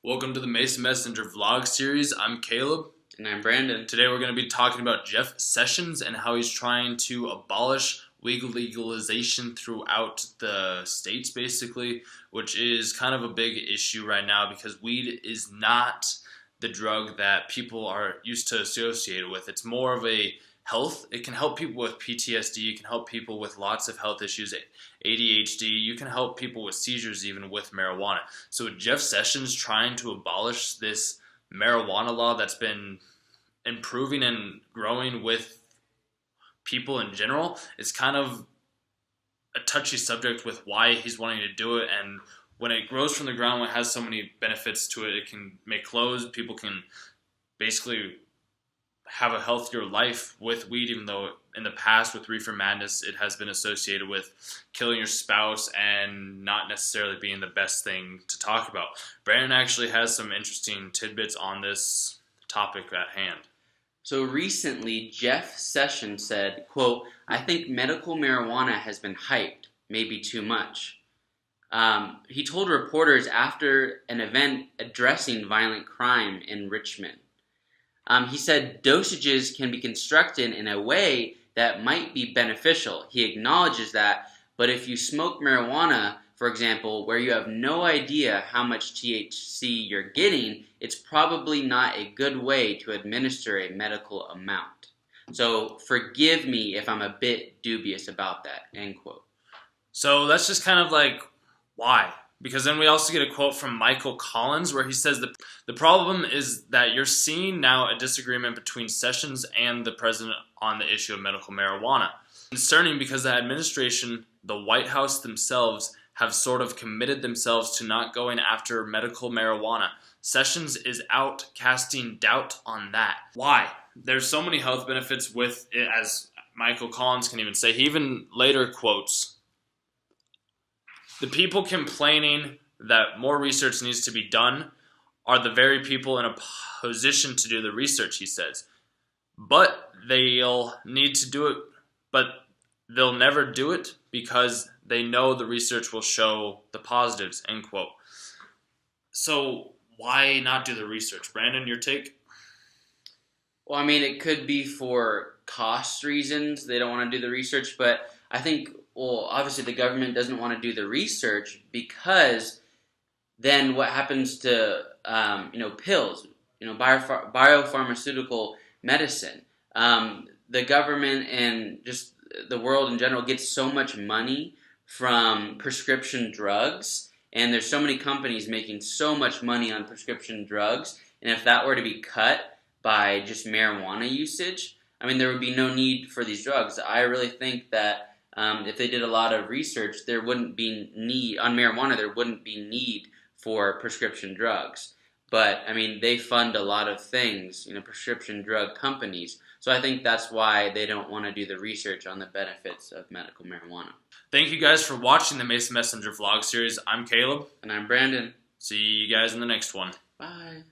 Welcome to the Mason Messenger vlog series. I'm Caleb. And I'm Brandon. Today we're going to be talking about Jeff Sessions and how he's trying to abolish weed legalization throughout the states, basically, which is kind of a big issue right now because weed is not the drug that people are used to associated with. It's more of a health. It can help people with PTSD. It can help people with lots of health issues, ADHD. You can help people with seizures even with marijuana. So Jeff Sessions trying to abolish this marijuana law that's been improving and growing with people in general, it's kind of a touchy subject with why he's wanting to do it. And when it grows from the ground, it has so many benefits to it. It can make clothes. People can basically have a healthier life with weed, even though in the past with Reefer Madness it has been associated with killing your spouse and not necessarily being the best thing to talk about. Brandon actually has some interesting tidbits on this topic at hand. So recently, Jeff Sessions said, quote, "I think medical marijuana has been hyped, maybe too much." He told reporters after an event addressing violent crime in Richmond. He said dosages can be constructed in a way that might be beneficial. He acknowledges that, but if you smoke marijuana, for example, where you have no idea how much THC you're getting, it's probably not a good way to administer a medical amount. So forgive me if I'm a bit dubious about that, end quote. So that's just kind of like, why? Because then we also get a quote from Michael Collins where he says the problem is that you're seeing now a disagreement between Sessions and the president on the issue of medical marijuana. Concerning because the administration, the White House themselves, have sort of committed themselves to not going after medical marijuana. Sessions is out casting doubt on that. Why? There's so many health benefits with it, as Michael Collins can even say. He even later quotes, "The people complaining that more research needs to be done are the very people in a position to do the research," he says. "But they'll need to do it, but they'll never do it because they know the research will show the positives," end quote. So why not do the research? Brandon, your take? Well, I mean, it could be for cost reasons. They don't want to do the research, but I think, well, obviously the government doesn't want to do the research because then what happens to, pills, biopharmaceutical medicine. The government and just the world in general gets so much money from prescription drugs, and there's so many companies making so much money on prescription drugs, and if that were to be cut by just marijuana usage, I mean, there would be no need for these drugs. I really think that if they did a lot of research, there wouldn't be need on marijuana. There wouldn't be need for prescription drugs. But I mean, they fund a lot of things, prescription drug companies. So I think that's why they don't want to do the research on the benefits of medical marijuana. Thank you guys for watching the Mason Messenger vlog series. I'm Caleb. And I'm Brandon. See you guys in the next one. Bye.